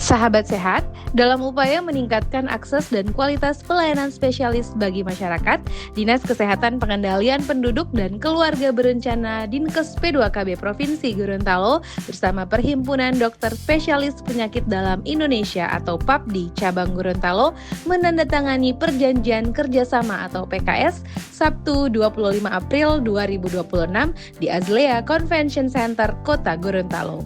Sahabat sehat, dalam upaya meningkatkan akses dan kualitas pelayanan spesialis bagi masyarakat, Dinas Kesehatan Pengendalian Penduduk dan Keluarga Berencana Dinkes P2KB Provinsi Gorontalo bersama Perhimpunan Dokter Spesialis Penyakit Dalam Indonesia atau PAPDI Cabang Gorontalo menandatangani Perjanjian Kerjasama atau PKS Sabtu 25 April 2026 di Azlea Convention Center, Kota Gorontalo.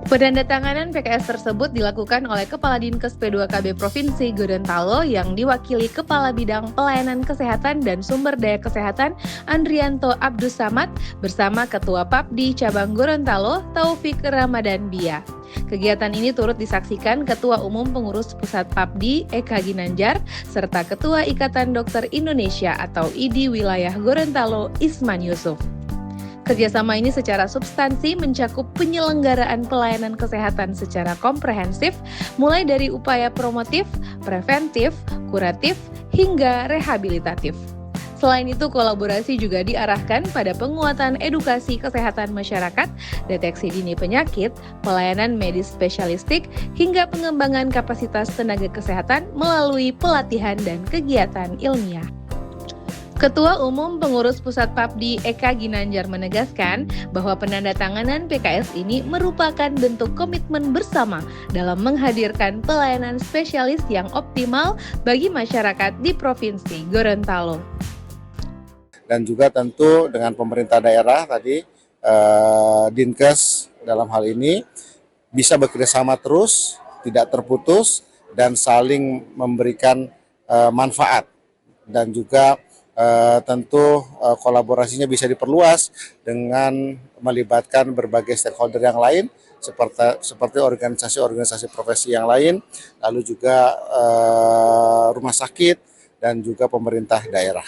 Penandatanganan PKS tersebut dilakukan oleh Kepala Dinkes P2KB Provinsi Gorontalo yang diwakili Kepala Bidang Pelayanan Kesehatan dan Sumber Daya Kesehatan Andrianto Abdus Samad bersama Ketua PAPDI Cabang Gorontalo Taufik Ramadan Bia. Kegiatan ini turut disaksikan Ketua Umum Pengurus Pusat PAPDI Eka Ginanjar serta Ketua Ikatan Dokter Indonesia atau IDI Wilayah Gorontalo Isman Yusuf. Kerjasama ini secara substansi mencakup penyelenggaraan pelayanan kesehatan secara komprehensif, mulai dari upaya promotif, preventif, kuratif, hingga rehabilitatif. Selain itu, kolaborasi juga diarahkan pada penguatan edukasi kesehatan masyarakat, deteksi dini penyakit, pelayanan medis spesialistik, hingga pengembangan kapasitas tenaga kesehatan melalui pelatihan dan kegiatan ilmiah. Ketua Umum Pengurus Pusat PAPDI Eka Ginanjar menegaskan bahwa penandatanganan PKS ini merupakan bentuk komitmen bersama dalam menghadirkan pelayanan spesialis yang optimal bagi masyarakat di Provinsi Gorontalo. Dan juga tentu dengan pemerintah daerah tadi, Dinkes dalam hal ini bisa bekerjasama terus, tidak terputus, dan saling memberikan manfaat dan juga tentu kolaborasinya bisa diperluas dengan melibatkan berbagai stakeholder yang lain seperti organisasi-organisasi profesi yang lain, lalu juga rumah sakit dan juga pemerintah daerah.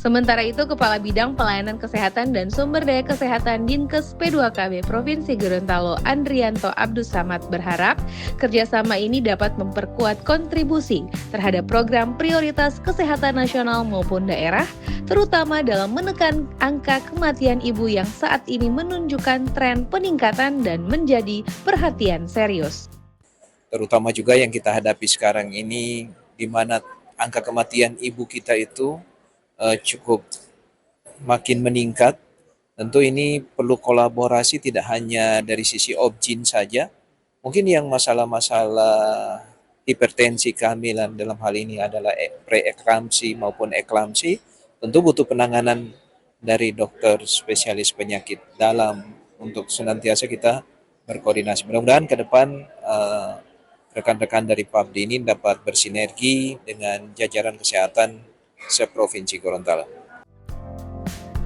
Sementara itu, Kepala Bidang Pelayanan Kesehatan dan Sumber Daya Kesehatan Dinkes P2KB Provinsi Gorontalo Andrianto Abdus Samad berharap kerjasama ini dapat memperkuat kontribusi terhadap program prioritas kesehatan nasional maupun daerah, terutama dalam menekan angka kematian ibu yang saat ini menunjukkan tren peningkatan dan menjadi perhatian serius. Terutama juga yang kita hadapi sekarang ini, di mana angka kematian ibu kita itu cukup makin meningkat. Tentu ini perlu kolaborasi tidak hanya dari sisi obgyn saja. Mungkin yang masalah-masalah hipertensi kehamilan dalam hal ini adalah preeklamsi maupun eklamsi, tentu butuh penanganan dari dokter spesialis penyakit dalam untuk senantiasa kita berkoordinasi. Mudah-mudahan ke depan rekan-rekan dari PAPDI ini dapat bersinergi dengan jajaran kesehatan seprovinsi Gorontalo.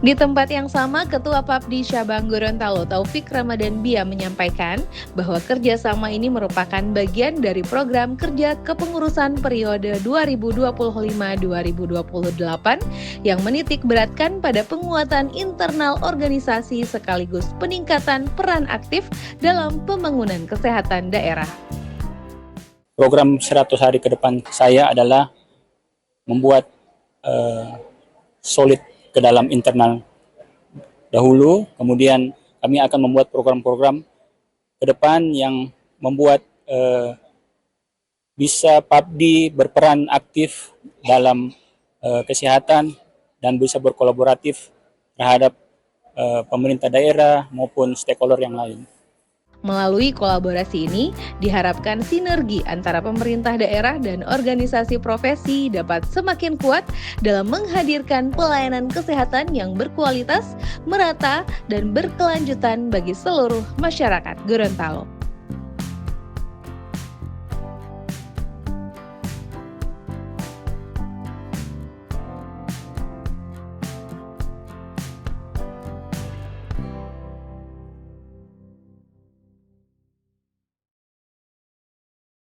Di tempat yang sama, Ketua PAPDI Cabang Gorontalo Taufik Ramadan Bia menyampaikan bahwa kerjasama ini merupakan bagian dari program kerja kepengurusan periode 2025-2028 yang menitik beratkan pada penguatan internal organisasi sekaligus peningkatan peran aktif dalam pembangunan kesehatan daerah. Program 100 hari ke depan saya adalah membuat solid ke dalam internal dahulu, kemudian kami akan membuat program-program ke depan yang membuat bisa PAPDI berperan aktif dalam kesehatan dan bisa berkolaboratif terhadap pemerintah daerah maupun stakeholder yang lain. Melalui kolaborasi ini, diharapkan sinergi antara pemerintah daerah dan organisasi profesi dapat semakin kuat dalam menghadirkan pelayanan kesehatan yang berkualitas, merata, dan berkelanjutan bagi seluruh masyarakat Gorontalo.